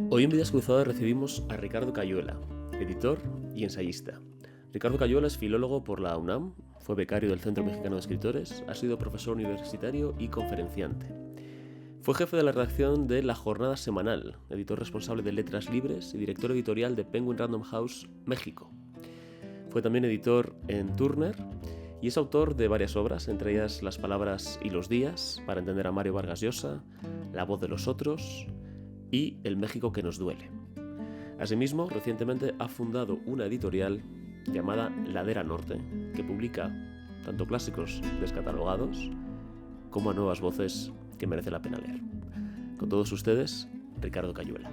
Hoy en Vidas Cruzadas recibimos a Ricardo Cayuela, editor y ensayista. Ricardo Cayuela es filólogo por la UNAM, fue becario del Centro Mexicano de Escritores, ha sido profesor universitario y conferenciante. Fue jefe de la redacción de La Jornada Semanal, editor responsable de Letras Libres y director editorial de Penguin Random House, México. Fue también editor en Turner y es autor de varias obras, entre ellas Las palabras y los días, para entender a Mario Vargas Llosa, La voz de los otros y El México que nos duele. Asimismo, recientemente ha fundado una editorial llamada Ladera Norte, que publica tanto clásicos descatalogados como a nuevas voces que merece la pena leer. Con todos ustedes, Ricardo Cayuela.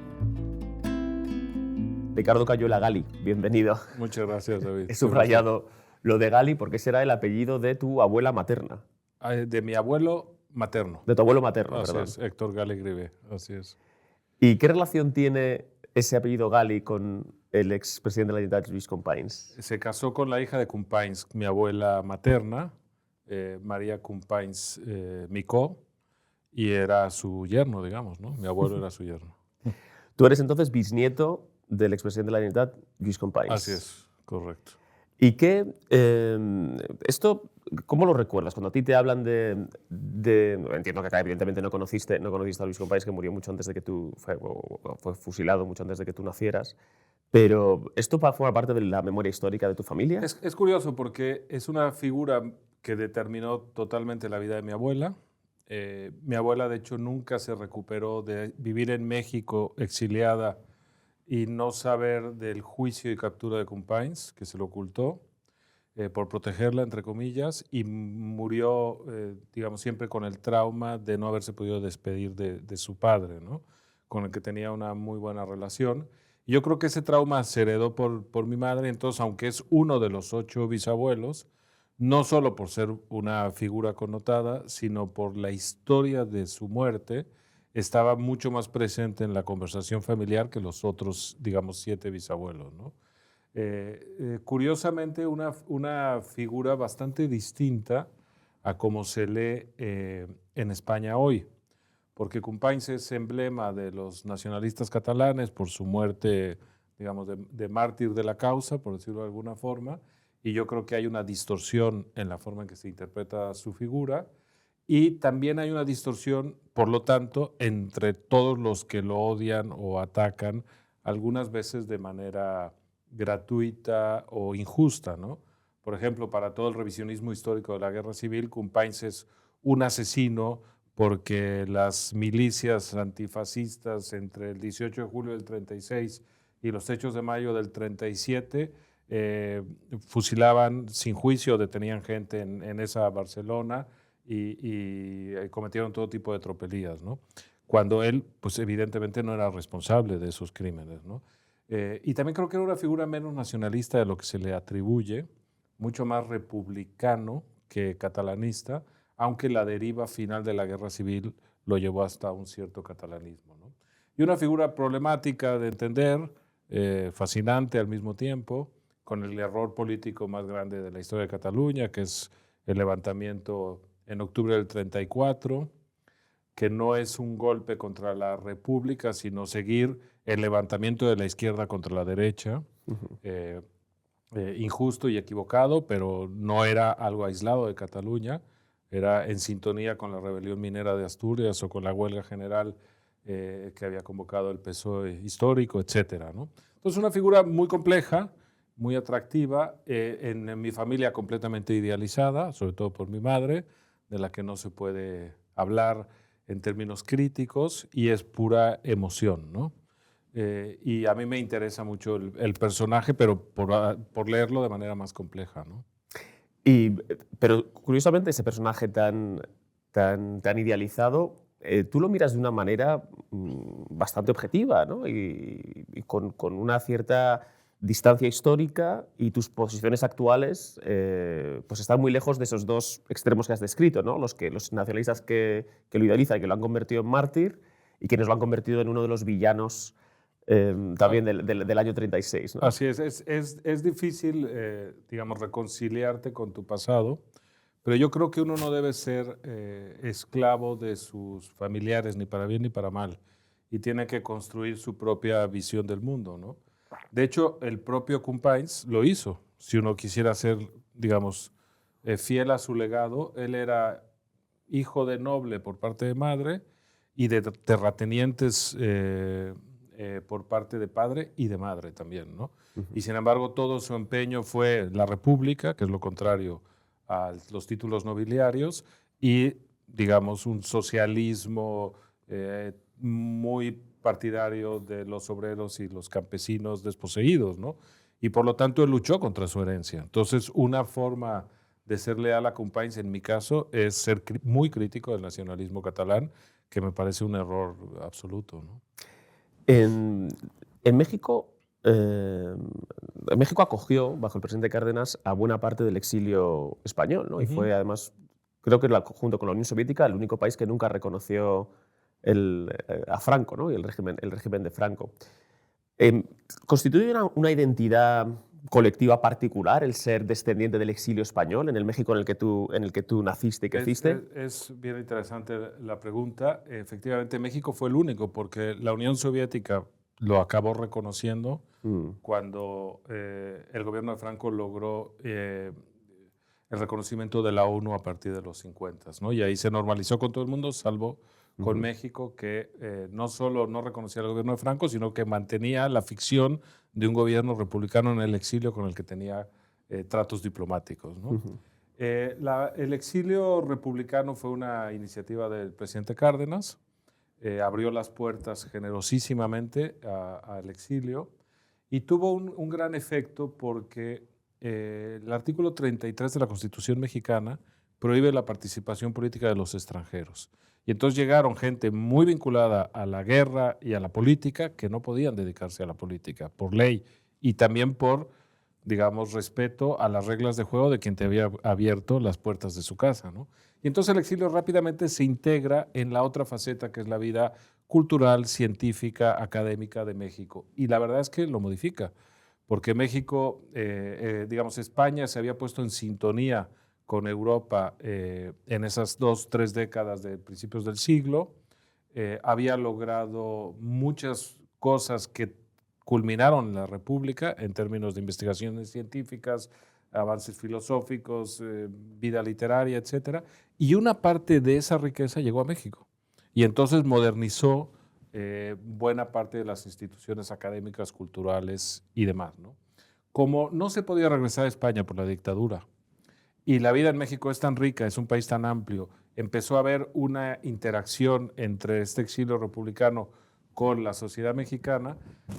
Ricardo Cayuela Gali, bienvenido. Muchas gracias, David. He subrayado lo de Gali porque ese era el apellido de tu abuela materna. De mi abuelo materno. De tu abuelo materno, Así perdón. es, Héctor Gali Grivé, así es. ¿Y qué relación tiene ese apellido Gali con el expresidente de la Generalitat, Lluís Companys? Se casó con la hija de Companys, mi abuela materna, María Companys Micó, y era su yerno, digamos, ¿no? Mi abuelo era su yerno. Tú eres entonces bisnieto del expresidente de la Generalitat, Lluís Companys. Así es, correcto. ¿Y qué, esto, cómo lo recuerdas? Cuando a ti te hablan entiendo que acá evidentemente no conociste a Lluís Companys, que murió mucho antes de que tú, fue fusilado mucho antes de que tú nacieras, pero ¿esto forma parte de la memoria histórica de tu familia? Es curioso porque es una figura que determinó totalmente la vida de mi abuela. Mi abuela, de hecho, nunca se recuperó de vivir en México exiliada y no saber del juicio y captura de Companys, que se lo ocultó, por protegerla, entre comillas, y murió, digamos, siempre con el trauma de no haberse podido despedir de su padre, ¿no? Con el que tenía una muy buena relación. Y yo creo que ese trauma se heredó por mi madre, entonces, aunque es uno de los 8 bisabuelos, no solo por ser una figura connotada, sino por la historia de su muerte, estaba mucho más presente en la conversación familiar que los otros, digamos, 7 bisabuelos, ¿no? Curiosamente, una figura bastante distinta a cómo se lee en España hoy, porque Companys es emblema de los nacionalistas catalanes por su muerte, digamos, de mártir de la causa, por decirlo de alguna forma, y yo creo que hay una distorsión en la forma en que se interpreta su figura. Y también hay una distorsión, por lo tanto, entre todos los que lo odian o atacan, algunas veces de manera gratuita o injusta, ¿no? Por ejemplo, para todo el revisionismo histórico de la Guerra Civil, Companys es un asesino porque las milicias antifascistas entre el 18 de julio del 36 y los hechos de mayo del 37 fusilaban sin juicio, detenían gente en esa Barcelona, y cometieron todo tipo de tropelías, ¿no? Cuando él, pues evidentemente no era responsable de esos crímenes, ¿no? Y también creo que era una figura menos nacionalista de lo que se le atribuye, mucho más republicano que catalanista, aunque la deriva final de la guerra civil lo llevó hasta un cierto catalanismo, ¿no? Y una figura problemática de entender, fascinante al mismo tiempo, con el error político más grande de la historia de Cataluña, que es el levantamiento en octubre del 34, que no es un golpe contra la República, sino seguir el levantamiento de la izquierda contra la derecha, injusto y equivocado, pero no era algo aislado de Cataluña, era en sintonía con la rebelión minera de Asturias o con la huelga general que había convocado el PSOE histórico, etcétera, ¿no? Entonces, una figura muy compleja, muy atractiva, en mi familia completamente idealizada, sobre todo por mi madre, de la que no se puede hablar en términos críticos y es pura emoción, ¿no? Y a mí me interesa mucho el personaje, pero por leerlo de manera más compleja, ¿no? Pero curiosamente ese personaje tan idealizado, tú lo miras de una manera bastante objetiva, ¿no? Y con una cierta distancia histórica, y tus posiciones actuales pues están muy lejos de esos dos extremos que has descrito, ¿no? Los nacionalistas que lo idealizan y que lo han convertido en mártir, y quienes lo han convertido en uno de los villanos también del año 36, ¿no? Así es difícil, digamos, reconciliarte con tu pasado, pero yo creo que uno no debe ser esclavo de sus familiares, ni para bien ni para mal. y tiene que construir su propia visión del mundo, ¿no? De hecho, el propio Companys lo hizo. Si uno quisiera ser, digamos, fiel a su legado, él era hijo de noble por parte de madre y de terratenientes por parte de padre y de madre también, ¿no? Y sin embargo, todo su empeño fue la república, que es lo contrario a los títulos nobiliarios, y, digamos, un socialismo muy partidario de los obreros y los campesinos desposeídos, ¿no? Y por lo tanto él luchó contra su herencia. Entonces, una forma de ser leal a Companys, en mi caso, es ser muy crítico del nacionalismo catalán, que me parece un error absoluto, ¿no? En México, México acogió, bajo el presidente Cárdenas, a buena parte del exilio español, ¿no? Y fue, además, creo que junto con la Unión Soviética, el único país que nunca reconoció a Franco, ¿no? Y el régimen de Franco. ¿Constituye una identidad colectiva particular el ser descendiente del exilio español en el México en el que tú naciste y creciste? Es bien interesante la pregunta. Efectivamente, México fue el único, porque la Unión Soviética lo acabó reconociendo cuando el gobierno de Franco logró el reconocimiento de la ONU a partir de los 50, ¿no? Y ahí se normalizó con todo el mundo, salvo con México, que no solo no reconocía al gobierno de Franco, sino que mantenía la ficción de un gobierno republicano en el exilio con el que tenía tratos diplomáticos, ¿no? El exilio republicano fue una iniciativa del presidente Cárdenas, abrió las puertas generosísimamente al exilio y tuvo un gran efecto porque el artículo 33 de la Constitución mexicana prohíbe la participación política de los extranjeros. Y entonces llegaron gente muy vinculada a la guerra y a la política que no podían dedicarse a la política por ley y también por, digamos, respeto a las reglas de juego de quien te había abierto las puertas de su casa, ¿no? Y entonces el exilio rápidamente se integra en la otra faceta que es la vida cultural, científica, académica de México. Y la verdad es que lo modifica, porque México, digamos, España se había puesto en sintonía con Europa en esas 2-3 décadas de principios del siglo, había logrado muchas cosas que culminaron en la República en términos de investigaciones científicas, avances filosóficos, vida literaria, etc. Y una parte de esa riqueza llegó a México. Y entonces modernizó buena parte de las instituciones académicas, culturales y demás, ¿no? Como no se podía regresar a España por la dictadura, y la vida en México es tan rica, es un país tan amplio, empezó a haber una interacción entre este exilio republicano con la sociedad mexicana,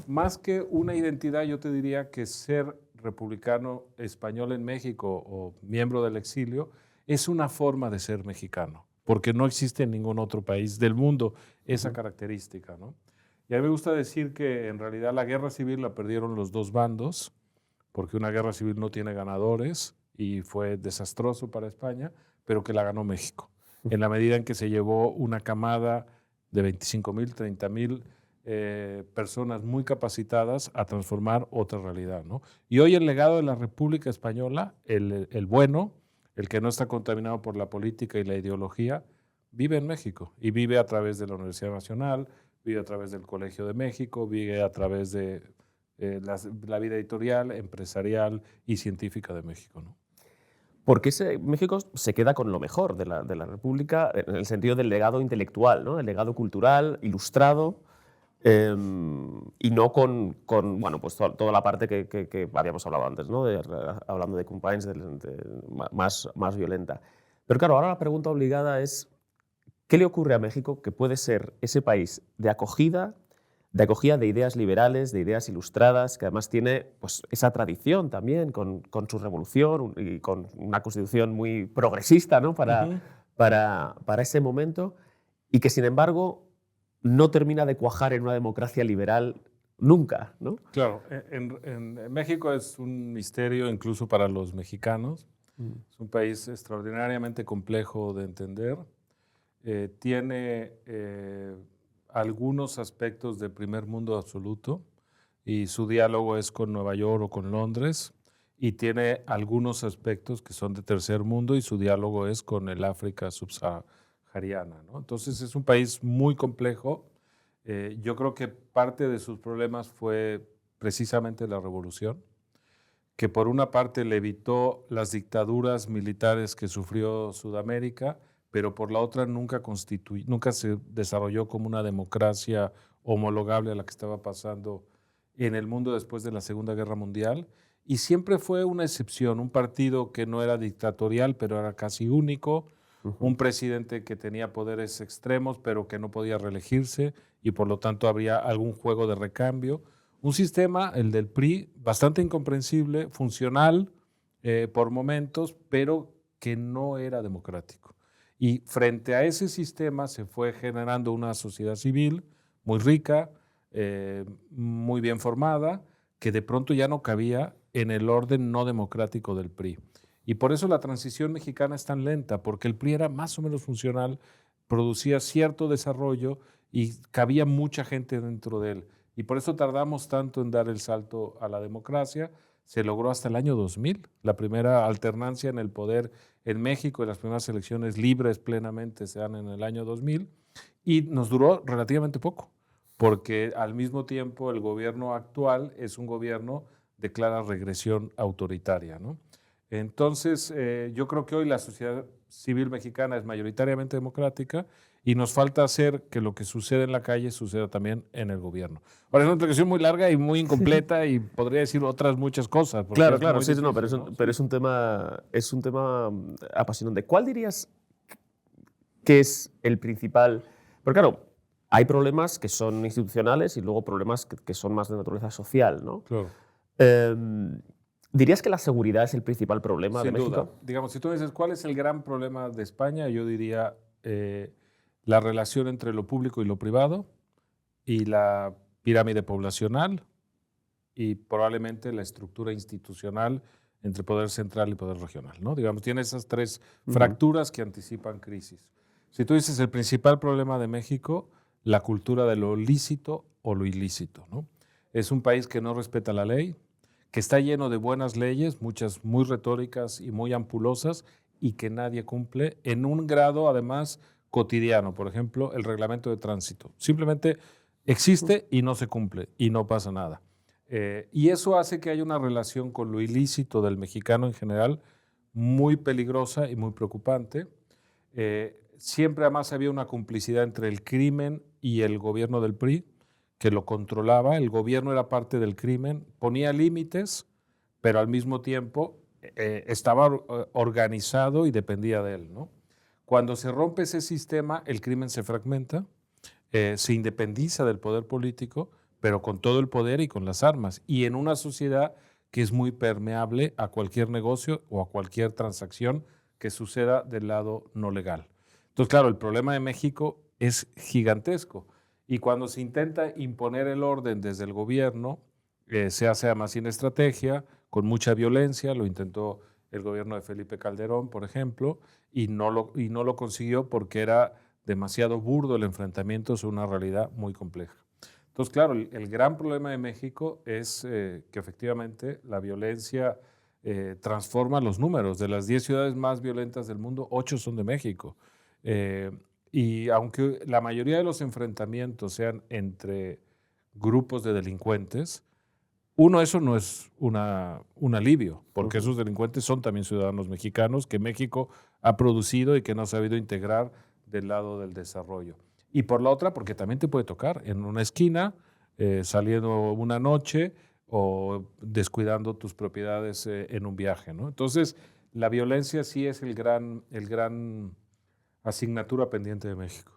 más que una identidad, yo te diría que ser republicano español en México o miembro del exilio es una forma de ser mexicano, porque no existe en ningún otro país del mundo esa característica, ¿no? Y a mí me gusta decir que en realidad la guerra civil la perdieron los dos bandos, porque una guerra civil no tiene ganadores, y fue desastroso para España, pero que la ganó México, en la medida en que se llevó una camada de 25,000, 30,000 personas muy capacitadas a transformar otra realidad, ¿no? Y hoy el legado de la República Española, el bueno, el que no está contaminado por la política y la ideología, vive en México y vive a través de la Universidad Nacional, vive a través del Colegio de México, vive a través de la vida editorial, empresarial y científica de México, ¿no? Porque México se queda con lo mejor de la República en el sentido del legado intelectual, ¿no? El legado cultural, ilustrado, y no con bueno, pues toda la parte que habíamos hablado antes, ¿no? Hablando de Companys más violenta. Pero claro, ahora la pregunta obligada es, ¿qué le ocurre a México que puede ser ese país de acogida de ideas liberales, de ideas ilustradas, que además tiene pues, esa tradición también con su revolución y con una constitución muy progresista, ¿no? para ese momento, y que sin embargo no termina de cuajar en una democracia liberal nunca, ¿no? Claro, en México es un misterio incluso para los mexicanos. Es un país extraordinariamente complejo de entender. Tiene algunos aspectos de primer mundo absoluto y su diálogo es con Nueva York o con Londres, y tiene algunos aspectos que son de tercer mundo y su diálogo es con el África subsahariana, ¿no? Entonces es un país muy complejo Yo creo que parte de sus problemas fue precisamente la revolución, que por una parte le evitó las dictaduras militares que sufrió Sudamérica, pero por la otra nunca se desarrolló como una democracia homologable a la que estaba pasando en el mundo después de la Segunda Guerra Mundial. Y siempre fue una excepción, un partido que no era dictatorial, pero era casi único, un presidente que tenía poderes extremos, pero que no podía reelegirse y por lo tanto habría algún juego de recambio. Un sistema, el del PRI, bastante incomprensible, funcional por momentos, pero que no era democrático. Y frente a ese sistema se fue generando una sociedad civil muy rica, muy bien formada, que de pronto ya no cabía en el orden no democrático del PRI. Y por eso la transición mexicana es tan lenta, porque el PRI era más o menos funcional, producía cierto desarrollo y cabía mucha gente dentro de él. Y por eso tardamos tanto en dar el salto a la democracia. Se logró hasta el año 2000, la primera alternancia en el poder en México y las primeras elecciones libres plenamente se dan en el año 2000 y nos duró relativamente poco, porque al mismo tiempo el gobierno actual es un gobierno de clara regresión autoritaria, ¿no? Entonces, yo creo que hoy la sociedad civil mexicana es mayoritariamente democrática y nos falta hacer que lo que sucede en la calle suceda también en el gobierno. Ahora, es una explicación muy larga y muy incompleta y podría decir otras muchas cosas. Claro, es claro, muy sí, no, difícil, ¿no? pero es un tema apasionante. ¿Cuál dirías que es el principal? Porque claro, hay problemas que son institucionales y luego problemas que son más de naturaleza social, ¿no? Claro. ¿Dirías que la seguridad es el principal problema de Sin México? duda. Digamos, si tú me dices cuál es el gran problema de España, yo diría la relación entre lo público y lo privado y la pirámide poblacional y probablemente la estructura institucional entre poder central y poder regional, ¿no? Digamos, tiene esas tres fracturas que anticipan crisis. Si tú dices el principal problema de México, la cultura de lo lícito o lo ilícito, ¿no? Es un país que no respeta la ley, que está lleno de buenas leyes, muchas muy retóricas y muy ampulosas, y que nadie cumple en un grado, además, cotidiano. Por ejemplo, el reglamento de tránsito. Simplemente existe y no se cumple y no pasa nada. Y eso hace que haya una relación con lo ilícito del mexicano en general muy peligrosa y muy preocupante. Siempre además había una complicidad entre el crimen y el gobierno del PRI, que lo controlaba. El gobierno era parte del crimen, ponía límites, pero al mismo tiempo estaba organizado y dependía de él, ¿no? Cuando se rompe ese sistema, el crimen se fragmenta, se independiza del poder político, pero con todo el poder y con las armas. Y en una sociedad que es muy permeable a cualquier negocio o a cualquier transacción que suceda del lado no legal. Entonces, claro, el problema de México es gigantesco. Y cuando se intenta imponer el orden desde el gobierno, se hace además sin estrategia, con mucha violencia. Lo intentó el gobierno de Felipe Calderón, por ejemplo, y no lo consiguió porque era demasiado burdo el enfrentamiento sobre una realidad muy compleja. Entonces, claro, el gran problema de México es que efectivamente la violencia transforma los números. De las 10 ciudades más violentas del mundo, 8 son de México. Y aunque la mayoría de los enfrentamientos sean entre grupos de delincuentes, eso no es un alivio, porque esos delincuentes son también ciudadanos mexicanos que México ha producido y que no ha sabido integrar del lado del desarrollo. Y por la otra, porque también te puede tocar en una esquina, saliendo una noche o descuidando tus propiedades en un viaje, ¿no? Entonces, la violencia sí es el gran asignatura pendiente de México.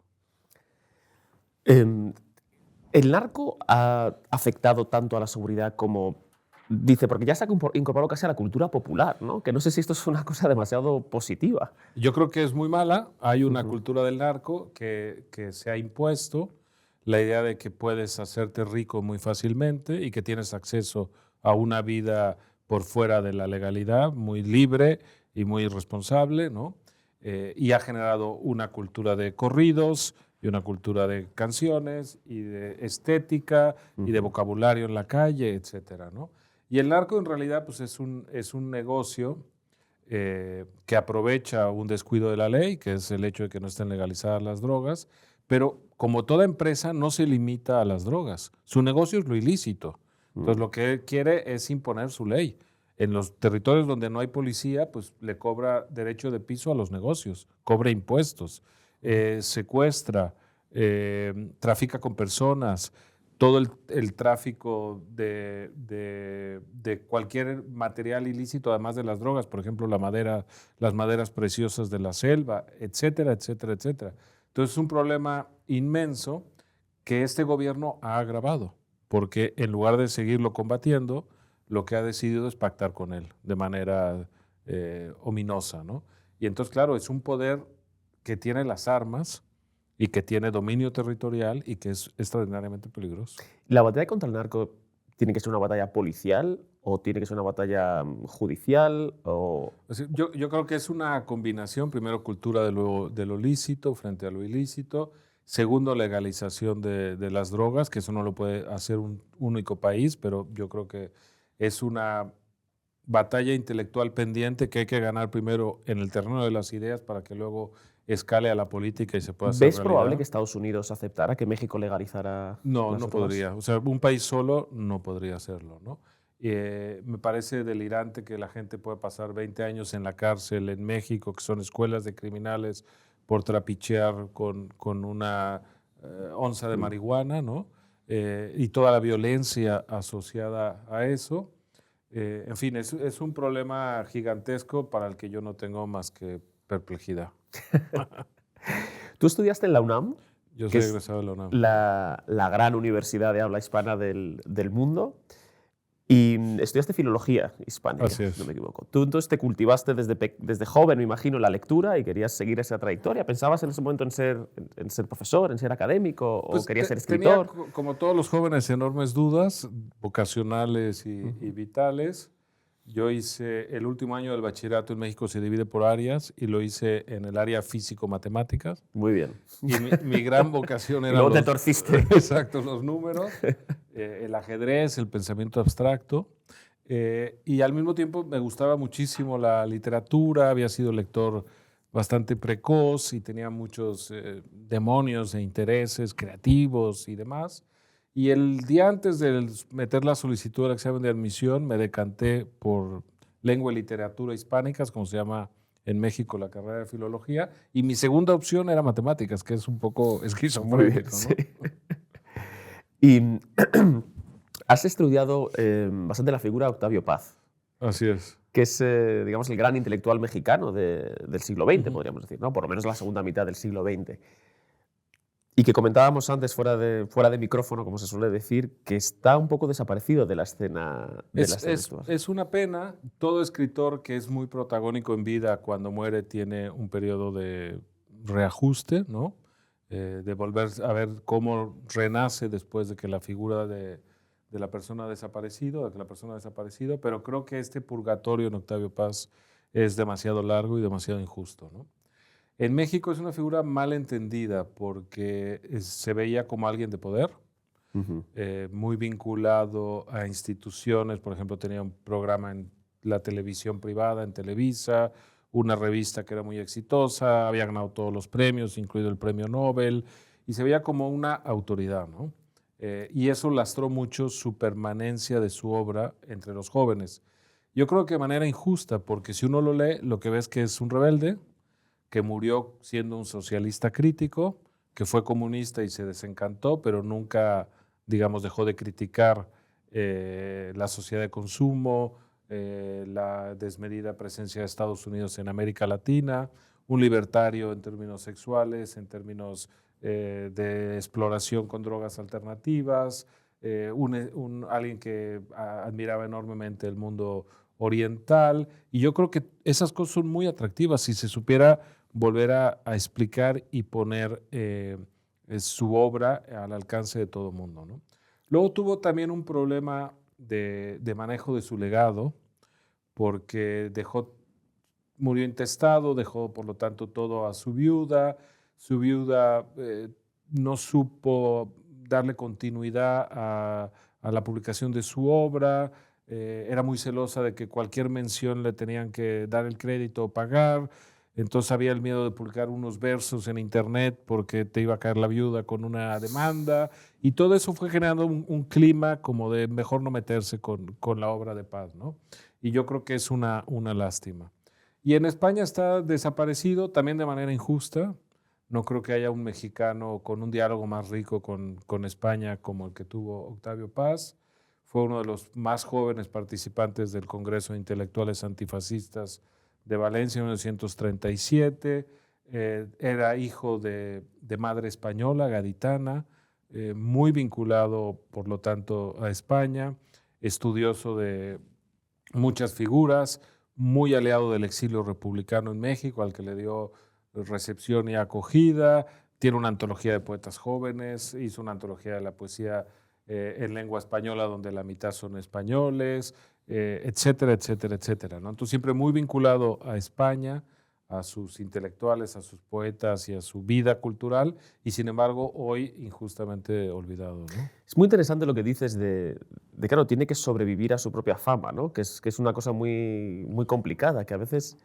¿El narco ha afectado tanto a la seguridad como dice? Porque ya se ha incorporado casi a la cultura popular, ¿no? Que no sé si esto es una cosa demasiado positiva. Yo creo que es muy mala. Hay una cultura del narco que se ha impuesto, la idea de que puedes hacerte rico muy fácilmente y que tienes acceso a una vida por fuera de la legalidad, muy libre y muy irresponsable, ¿no? Y ha generado una cultura de corridos y una cultura de canciones y de estética y de vocabulario en la calle, etcétera, ¿no? Y el narco en realidad pues, es un negocio que aprovecha un descuido de la ley, que es el hecho de que no estén legalizadas las drogas, Pero como toda empresa no se limita a las drogas. Su negocio es lo ilícito. Entonces lo que él quiere es imponer su ley. En los territorios donde no hay policía, pues le cobra derecho de piso a los negocios, cobra impuestos, secuestra, trafica con personas, todo el tráfico de cualquier material ilícito, además de las drogas, por ejemplo, la madera, las maderas preciosas de la selva, etcétera, etcétera, etcétera. Entonces es un problema inmenso que este gobierno ha agravado, porque en lugar de seguirlo combatiendo, lo que ha decidido es pactar con él de manera ominosa, ¿no? Y entonces, claro, es un poder que tiene las armas y que tiene dominio territorial y que es extraordinariamente peligroso. ¿La batalla contra el narco tiene que ser una batalla policial o tiene que ser una batalla judicial? Yo creo que es una combinación, primero cultura de lo lícito frente a lo ilícito, segundo legalización de las drogas, que eso no lo puede hacer un único país, pero yo creo que es una batalla intelectual pendiente que hay que ganar primero en el terreno de las ideas para que luego escale a la política y se pueda hacer ¿Ves realidad. probable que Estados Unidos aceptara que México legalizara? No, no podría. O sea, un país solo no podría hacerlo, ¿no? Me parece delirante que la gente pueda pasar 20 años en la cárcel en México, que son escuelas de criminales, por trapichear con una onza de marihuana, ¿no? Y toda la violencia asociada a eso. En fin, es un problema gigantesco para el que yo no tengo más que perplejidad. ¿Tú estudiaste en la UNAM? Yo soy egresado de la UNAM. La gran universidad de habla hispana del mundo. Y estudiaste filología hispánica, Así es. no me equivoco. Tú entonces te cultivaste desde joven, me imagino, la lectura y querías seguir esa trayectoria. ¿Pensabas en ese momento en ser profesor, en ser académico o querías ser escritor? Tenía, como todos los jóvenes, enormes dudas vocacionales y vitales. Yo hice el último año del bachillerato en México, se divide por áreas, y lo hice en el área físico-matemáticas. Muy bien. Y mi gran vocación era luego te torciste. Exacto, los números, el ajedrez, el pensamiento abstracto. Y al mismo tiempo me gustaba muchísimo la literatura, había sido lector bastante precoz y tenía muchos demonios e intereses creativos y demás. Y el día antes de meter la solicitud al examen de admisión, me decanté por lengua y literatura hispánicas, como se llama en México la carrera de filología, y mi segunda opción era matemáticas, que es un poco esquizofrénico, ¿no? Sí. Y has estudiado bastante la figura de Octavio Paz. Así es. Que es, digamos, el gran intelectual mexicano del siglo XX, podríamos decir, ¿no? Por lo menos la segunda mitad del siglo XX. Y que comentábamos antes, fuera de micrófono, como se suele decir, que está un poco desaparecido de la escena. Es una pena. Todo escritor que es muy protagónico en vida, cuando muere, tiene un periodo de reajuste, ¿no? De volver a ver cómo renace después de que la figura de la persona ha desaparecido, pero creo que este purgatorio en Octavio Paz es demasiado largo y demasiado injusto, ¿no? En México es una figura mal entendida porque se veía como alguien de poder, muy vinculado a instituciones. Por ejemplo, tenía un programa en la televisión privada, en Televisa, una revista que era muy exitosa, había ganado todos los premios, incluido el premio Nobel, y se veía como una autoridad, ¿no? Y eso lastró mucho su permanencia de su obra entre los jóvenes. Yo creo que de manera injusta, porque si uno lo lee, lo que ves que es un rebelde, que murió siendo un socialista crítico, que fue comunista y se desencantó, pero nunca, digamos, dejó de criticar la sociedad de consumo, la desmedida presencia de Estados Unidos en América Latina, un libertario en términos sexuales, en términos de exploración con drogas alternativas, alguien que admiraba enormemente el mundo oriental, y yo creo que esas cosas son muy atractivas si se supiera volver a explicar y poner su obra al alcance de todo el mundo, ¿no? Luego tuvo también un problema de manejo de su legado, porque murió intestado, dejó por lo tanto todo a su viuda. Su viuda no supo darle continuidad a la publicación de su obra. Era muy celosa de que cualquier mención le tenían que dar el crédito o pagar. entonces había el miedo de publicar unos versos en internet porque te iba a caer la viuda con una demanda, y todo eso fue generando un clima como de mejor no meterse con la obra de Paz, ¿no? Y yo creo que es una lástima. Y en España está desaparecido también de manera injusta. No creo que haya un mexicano con un diálogo más rico con España como el que tuvo Octavio Paz. Fue uno de los más jóvenes participantes del Congreso de Intelectuales Antifascistas de Valencia en 1937. Era hijo de madre española, gaditana, muy vinculado, por lo tanto, a España, estudioso de muchas figuras, muy aliado del exilio republicano en México, al que le dio recepción y acogida. Tiene una antología de poetas jóvenes, hizo una antología de la poesía en lengua española, donde la mitad son españoles, etcétera, etcétera, etcétera, ¿no? Entonces, siempre muy vinculado a España, a sus intelectuales, a sus poetas y a su vida cultural, y sin embargo, hoy injustamente olvidado, ¿no? Es muy interesante lo que dices claro, tiene que sobrevivir a su propia fama, ¿no? Que es una cosa muy, muy complicada, que a veces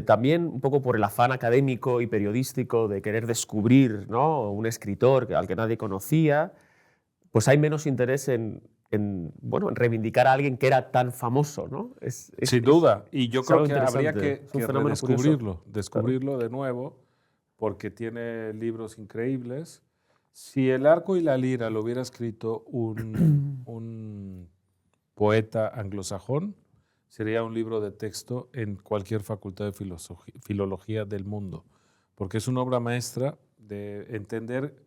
también un poco por el afán académico y periodístico de querer descubrir, ¿no?, un escritor al que nadie conocía, pues hay menos interés bueno, en reivindicar a alguien que era tan famoso, ¿no? Sin duda, y yo creo algo que habría interesante. que Es un fenómeno curioso. descubrirlo de nuevo, porque tiene libros increíbles. Si El arco y la lira lo hubiera escrito un poeta anglosajón, sería un libro de texto en cualquier facultad de filología del mundo, porque es una obra maestra de entender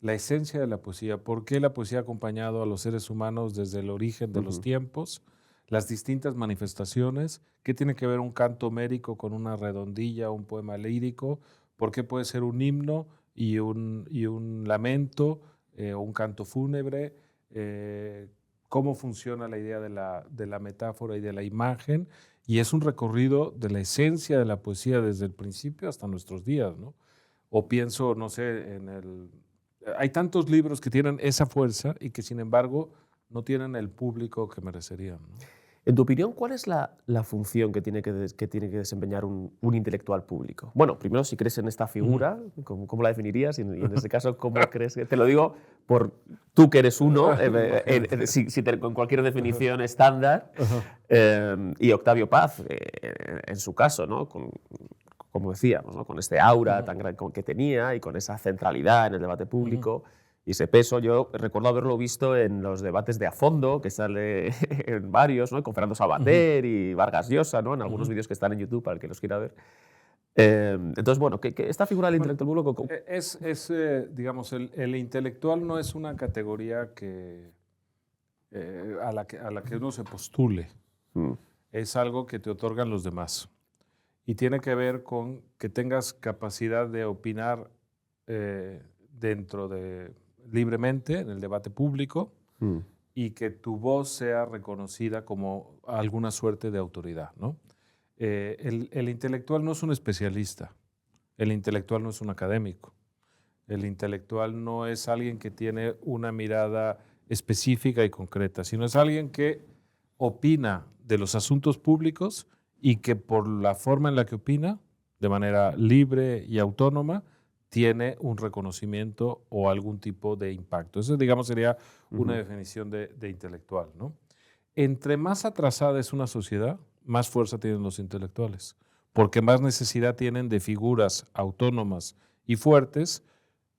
la esencia de la poesía, por qué la poesía ha acompañado a los seres humanos desde el origen de los tiempos, las distintas manifestaciones, qué tiene que ver un canto homérico con una redondilla, un poema lírico, por qué puede ser un himno y un lamento, un canto fúnebre, cómo funciona la idea de la metáfora y de la imagen, y es un recorrido de la esencia de la poesía desde el principio hasta nuestros días, ¿no? O pienso, no sé, hay tantos libros que tienen esa fuerza y que sin embargo no tienen el público que merecerían, ¿no? En tu opinión, ¿cuál es la función que tiene que desempeñar un intelectual público? Bueno, primero, si crees en esta figura, ¿cómo la definirías? Y en ese caso, ¿cómo crees que...? Te lo digo por tú que eres uno, con cualquier definición estándar, y Octavio Paz, en su caso, ¿no? Como decíamos, ¿no?, con este aura tan grande que tenía y con esa centralidad en el debate público y ese peso. Yo recuerdo haberlo visto en los debates de A Fondo, que sale en varios, ¿no?, con Fernando Savater y Vargas Llosa, ¿no?, en algunos vídeos que están en YouTube para el que los quiera ver. Entonces, bueno, que esta figura del intelectual público... digamos, el intelectual no es una categoría a la que uno se postule. Es algo que te otorgan los demás. Y tiene que ver con que tengas capacidad de opinar libremente en el debate público y que tu voz sea reconocida como alguna suerte de autoridad, ¿no? El intelectual no es un especialista, el intelectual no es un académico, el intelectual no es alguien que tiene una mirada específica y concreta, sino es alguien que opina de los asuntos públicos y que por la forma en la que opina, de manera libre y autónoma, tiene un reconocimiento o algún tipo de impacto. Eso, digamos, sería una definición de intelectual, ¿no? Entre más atrasada es una sociedad, más fuerza tienen los intelectuales, porque más necesidad tienen de figuras autónomas y fuertes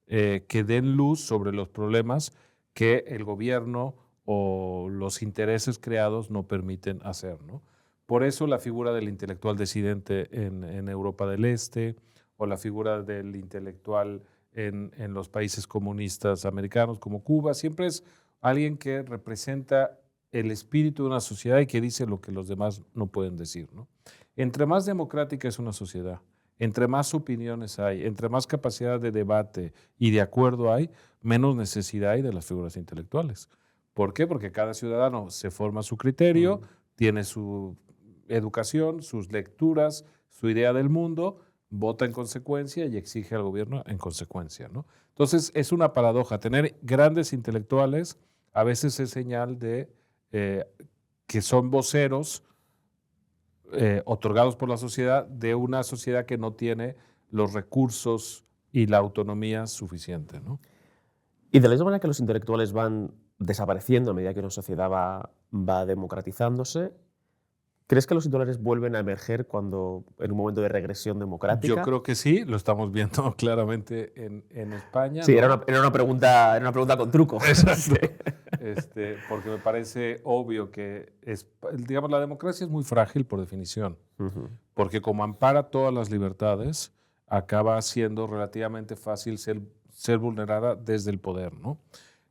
que den luz sobre los problemas que el gobierno o los intereses creados no permiten hacer, ¿no? Por eso la figura del intelectual disidente en Europa del Este o la figura del intelectual en los países comunistas americanos como Cuba, siempre es alguien que representa el espíritu de una sociedad y que dice lo que los demás no pueden decir, ¿no? Entre más democrática es una sociedad, entre más opiniones hay, entre más capacidad de debate y de acuerdo hay, menos necesidad hay de las figuras intelectuales. ¿Por qué? Porque cada ciudadano se forma su criterio, tiene su educación, sus lecturas, su idea del mundo, vota en consecuencia y exige al gobierno en consecuencia, ¿no? Entonces, es una paradoja. Tener grandes intelectuales a veces es señal de que son voceros otorgados por la sociedad de una sociedad que no tiene los recursos y la autonomía suficiente, ¿no? Y de la misma manera que los intelectuales van desapareciendo a medida que una sociedad va democratizándose, ¿crees que los intelectuales vuelven a emerger en un momento de regresión democrática? Yo creo que sí, lo estamos viendo claramente en España. Sí, ¿no? era una pregunta con truco. Exacto. Porque me parece obvio que digamos, la democracia es muy frágil por definición, porque como ampara todas las libertades, acaba siendo relativamente fácil ser vulnerada desde el poder, ¿no?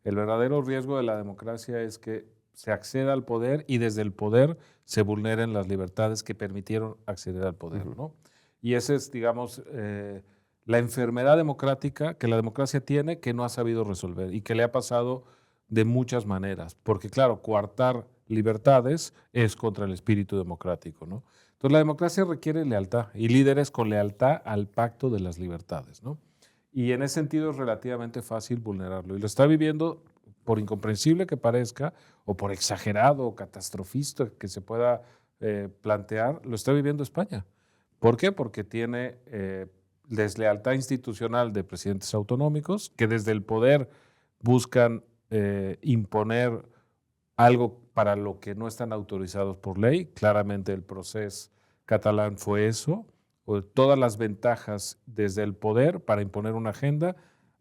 El verdadero riesgo de la democracia es que se acceda al poder y desde el poder se vulneren las libertades que permitieron acceder al poder, ¿no? Y esa es, digamos, la enfermedad democrática que la democracia tiene que no ha sabido resolver y que le ha pasado de muchas maneras, porque claro, coartar libertades es contra el espíritu democrático, ¿no? Entonces la democracia requiere lealtad y líderes con lealtad al pacto de las libertades, ¿no? Y en ese sentido es relativamente fácil vulnerarlo. Y lo está viviendo, por incomprensible que parezca, o por exagerado o catastrofista que se pueda plantear, lo está viviendo España. ¿Por qué? Porque tiene deslealtad institucional de presidentes autonómicos que desde el poder buscan imponer algo para lo que no están autorizados por ley. Claramente el proceso catalán fue eso. Todas las ventajas desde el poder para imponer una agenda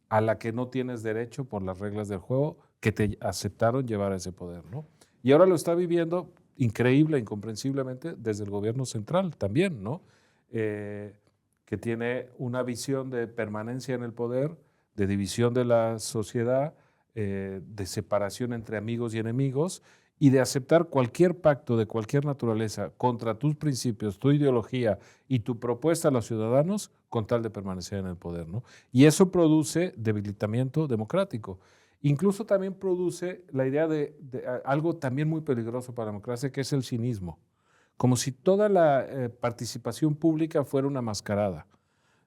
a la que no tienes derecho por las reglas del juego que te aceptaron llevar a ese poder, ¿no? Y ahora lo está viviendo increíble, incomprensiblemente, desde el gobierno central también, ¿no? Que tiene una visión de permanencia en el poder, de división de la sociedad, de separación entre amigos y enemigos, y de aceptar cualquier pacto de cualquier naturaleza contra tus principios, tu ideología y tu propuesta a los ciudadanos con tal de permanecer en el poder, ¿no? Y eso produce debilitamiento democrático. Incluso también produce la idea de algo también muy peligroso para la democracia, que es el cinismo. Como si toda la participación pública fuera una mascarada.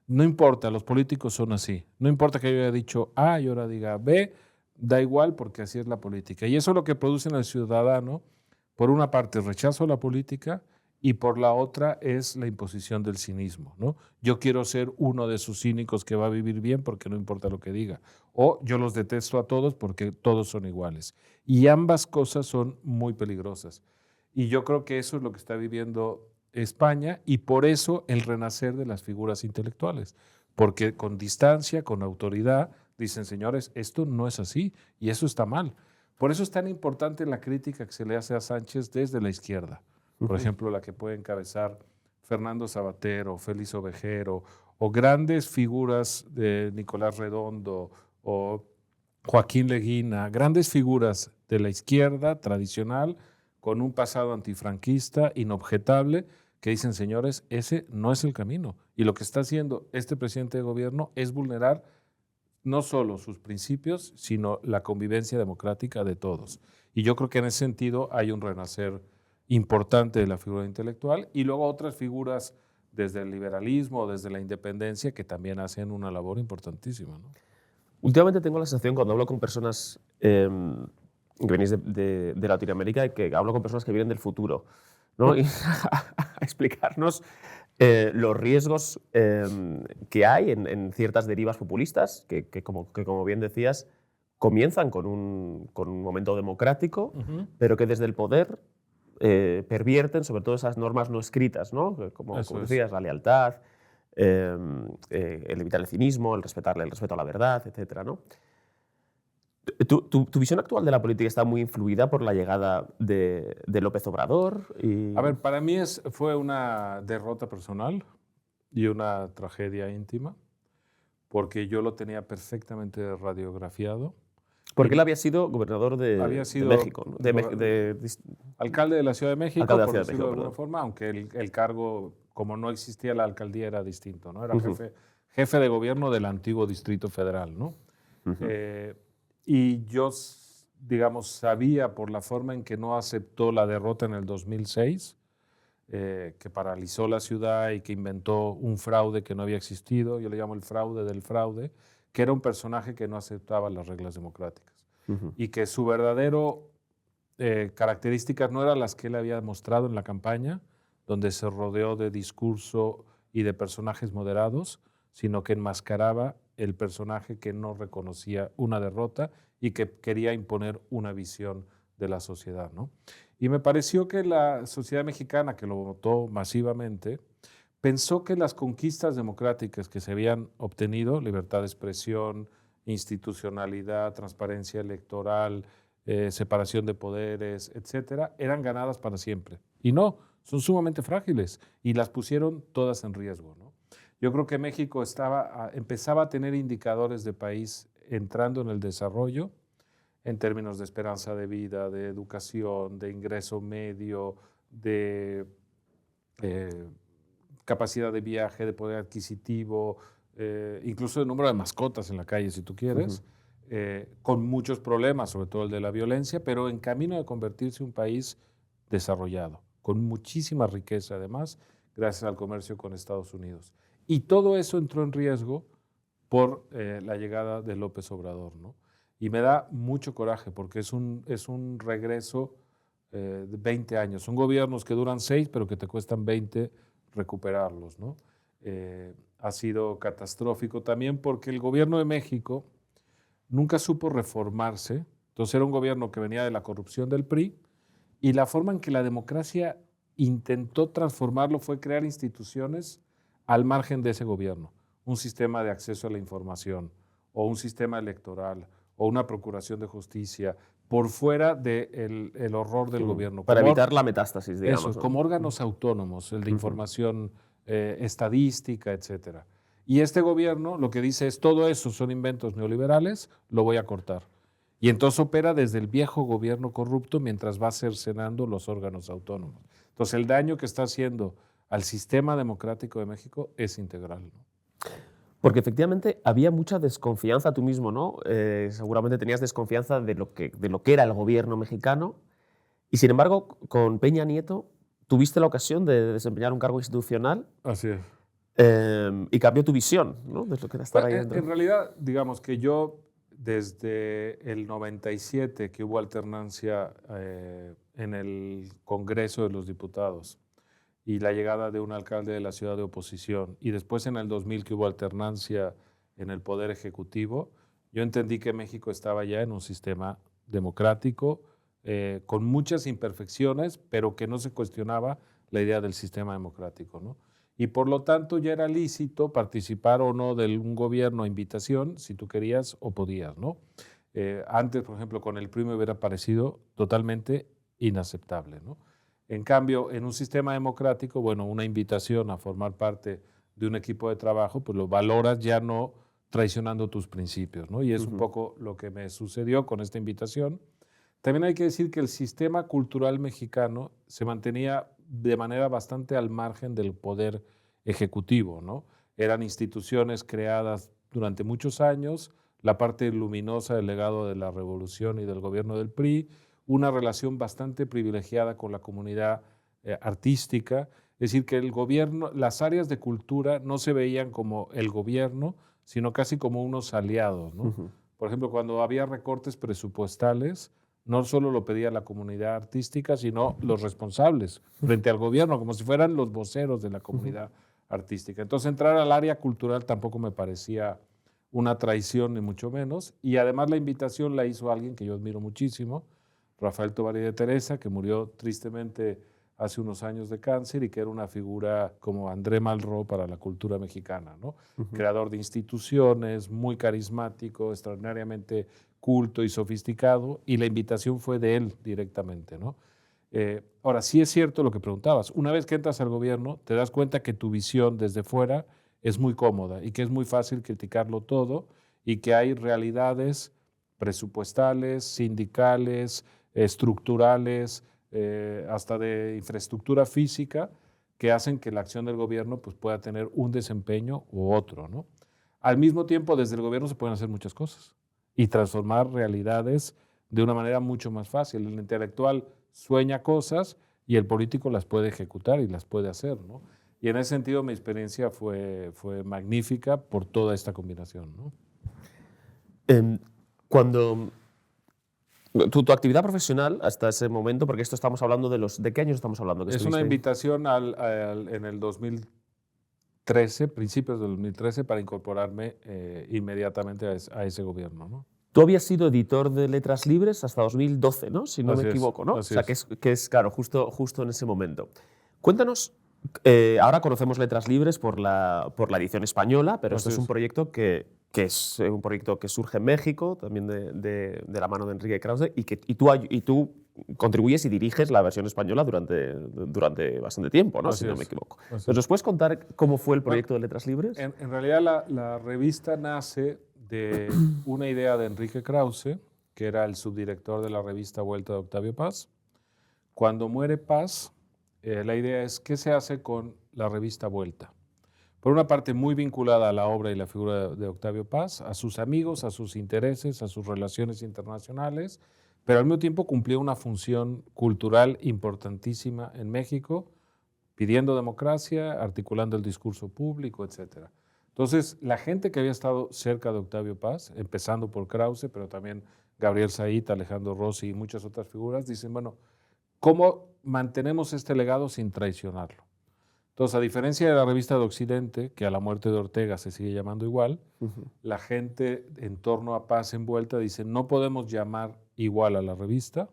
No importa, los políticos son así. No importa que yo haya dicho A y ahora diga B, da igual porque así es la política. Y eso es lo que produce en el ciudadano, por una parte, rechazo a la política y por la otra es la imposición del cinismo, ¿no? Yo quiero ser uno de esos cínicos que va a vivir bien porque no importa lo que diga. O yo los detesto a todos porque todos son iguales. Y ambas cosas son muy peligrosas. Y yo creo que eso es lo que está viviendo España y por eso el renacer de las figuras intelectuales. Porque con distancia, con autoridad, dicen, señores, esto no es así y eso está mal. Por eso es tan importante la crítica que se le hace a Sánchez desde la izquierda. Por ejemplo, la que puede encabezar Fernando Savater o Félix Ovejero o grandes figuras de Nicolás Redondo o Joaquín Leguina, grandes figuras de la izquierda tradicional con un pasado antifranquista inobjetable que dicen, señores, ese no es el camino. Y lo que está haciendo este presidente de gobierno es vulnerar no solo sus principios, sino la convivencia democrática de todos. Y yo creo que en ese sentido hay un renacer importante de la figura intelectual y luego otras figuras desde el liberalismo, desde la independencia, que también hacen una labor importantísima, ¿no? Últimamente tengo la sensación, cuando hablo con personas que venís de Latinoamérica, que hablo con personas que vienen del futuro, ¿no? Y a explicarnos los riesgos que hay en ciertas derivas populistas, que como bien decías, comienzan con un momento democrático, pero que desde el poder pervierten sobre todo esas normas no escritas, ¿no? Como decías, la lealtad, el evitar el cinismo, el respeto a la verdad, etc., ¿no? ¿Tu visión actual de la política está muy influida por la llegada de López Obrador? A ver, para mí fue una derrota personal y una tragedia íntima, porque yo lo tenía perfectamente radiografiado. Porque él había sido gobernador de México, ¿no? Alcalde de la Ciudad de México, alcalde de la por Ciudad de decirlo de México, alguna forma, aunque el cargo, como no existía la alcaldía, era distinto, ¿no? Era jefe de gobierno del antiguo Distrito Federal, ¿no? Y yo, digamos, sabía por la forma en que no aceptó la derrota en el 2006, que paralizó la ciudad y que inventó un fraude que no había existido, yo le llamo el fraude del fraude, que era un personaje que no aceptaba las reglas democráticas y que su verdadero características no eran las que él había mostrado en la campaña donde se rodeó de discurso y de personajes moderados, sino que enmascaraba el personaje que no reconocía una derrota y que quería imponer una visión de la sociedad, ¿no? Y me pareció que la sociedad mexicana, que lo votó masivamente, pensó que las conquistas democráticas que se habían obtenido, libertad de expresión, institucionalidad, transparencia electoral, separación de poderes, etcétera, eran ganadas para siempre. Y no, son sumamente frágiles y las pusieron todas en riesgo, ¿no? Yo creo que México empezaba a tener indicadores de país entrando en el desarrollo en términos de esperanza de vida, de educación, de ingreso medio, de capacidad de viaje, de poder adquisitivo, incluso de número de mascotas en la calle, si tú quieres, con muchos problemas, sobre todo el de la violencia, pero en camino de convertirse en un país desarrollado, con muchísima riqueza además, gracias al comercio con Estados Unidos. Y todo eso entró en riesgo por la llegada de López Obrador, ¿no? Y me da mucho coraje porque es un regreso de 20 años. Son gobiernos que duran 6, pero que te cuestan 20 recuperarlos, ¿no? Ha sido catastrófico también porque el gobierno de México nunca supo reformarse. Entonces era un gobierno que venía de la corrupción del PRI y la forma en que la democracia intentó transformarlo fue crear instituciones al margen de ese gobierno. Un sistema de acceso a la información o un sistema electoral o una procuración de justicia por fuera del horror del gobierno. Para Como evitar la metástasis, digamos. eso, ¿no? como órganos autónomos, el de información estadística, etcétera. Y este gobierno lo que dice es, todo eso son inventos neoliberales, lo voy a cortar. Y entonces opera desde el viejo gobierno corrupto mientras va cercenando los órganos autónomos. Entonces el daño que está haciendo al sistema democrático de México es integral, ¿no? Porque efectivamente había mucha desconfianza tú mismo, ¿no? Seguramente tenías desconfianza de lo que era el gobierno mexicano. Y sin embargo, con Peña Nieto tuviste la ocasión de desempeñar un cargo institucional. Así es. Y cambió tu visión, ¿no? De lo que era estar ahí dentro. En realidad, digamos que yo, desde el 97, que hubo alternancia en el Congreso de los Diputados y la llegada de un alcalde de la ciudad de oposición, y después en el 2000 que hubo alternancia en el Poder Ejecutivo, yo entendí que México estaba ya en un sistema democrático con muchas imperfecciones, pero que no se cuestionaba la idea del sistema democrático, ¿no? Y por lo tanto ya era lícito participar o no de un gobierno a invitación, si tú querías o podías, ¿no? Antes, por ejemplo, con el PRI me hubiera parecido totalmente inaceptable, ¿no? En cambio, en un sistema democrático, bueno, una invitación a formar parte de un equipo de trabajo, pues lo valoras ya no traicionando tus principios, ¿no? Y es un poco lo que me sucedió con esta invitación. También hay que decir que el sistema cultural mexicano se mantenía de manera bastante al margen del poder ejecutivo, ¿no? Eran instituciones creadas durante muchos años, la parte luminosa del legado de la revolución y del gobierno del PRI, una relación bastante privilegiada con la comunidad artística, es decir, que el gobierno, las áreas de cultura no se veían como el gobierno, sino casi como unos aliados, ¿no? Por ejemplo, cuando había recortes presupuestales, no solo lo pedía la comunidad artística, sino los responsables frente al gobierno, como si fueran los voceros de la comunidad artística. Entonces, entrar al área cultural tampoco me parecía una traición, ni mucho menos. Y además la invitación la hizo alguien que yo admiro muchísimo, Rafael Tovar de Teresa, que murió tristemente hace unos años de cáncer y que era una figura como André Malraux para la cultura mexicana, ¿no? Creador de instituciones, muy carismático, extraordinariamente culto y sofisticado, y la invitación fue de él directamente, ¿no? Ahora, sí es cierto lo que preguntabas. Una vez que entras al gobierno, te das cuenta que tu visión desde fuera es muy cómoda y que es muy fácil criticarlo todo y que hay realidades presupuestales, sindicales, estructurales, hasta de infraestructura física que hacen que la acción del gobierno pues, pueda tener un desempeño u otro, ¿no? Al mismo tiempo, desde el gobierno se pueden hacer muchas cosas y transformar realidades de una manera mucho más fácil. El intelectual sueña cosas y el político las puede ejecutar y las puede hacer, ¿no? Y en ese sentido mi experiencia fue magnífica por toda esta combinación, ¿no? Cuando Tu actividad profesional hasta ese momento, porque esto estamos hablando ¿de qué años estamos hablando? Es una invitación en el 2013, principios del 2013, para incorporarme inmediatamente a ese gobierno, ¿no? Tú habías sido editor de Letras Libres hasta 2012, ¿no? Si no me equivoco, ¿no? O sea, que es claro, justo en ese momento. Cuéntanos, ahora conocemos Letras Libres por la edición española, pero esto es un proyecto que es un proyecto que surge en México, también de la mano de Enrique Krause, y tú contribuyes y diriges la versión española durante bastante tiempo, ¿no? Si no me equivoco. ¿Nos puedes contar cómo fue el proyecto de Letras Libres? En realidad la revista nace de una idea de Enrique Krause, que era el subdirector de la revista Vuelta de Octavio Paz. Cuando muere Paz, la idea es qué se hace con la revista Vuelta. Por una parte, muy vinculada a la obra y la figura de Octavio Paz, a sus amigos, a sus intereses, a sus relaciones internacionales, pero al mismo tiempo cumplía una función cultural importantísima en México, pidiendo democracia, articulando el discurso público, etc. Entonces, la gente que había estado cerca de Octavio Paz, empezando por Krause, pero también Gabriel Said, Alejandro Rossi y muchas otras figuras, dicen, bueno, ¿cómo mantenemos este legado sin traicionarlo? Entonces, a diferencia de la revista de Occidente, que a la muerte de Ortega se sigue llamando igual, la gente en torno a Paz en Vuelta dice, no podemos llamar igual a la revista,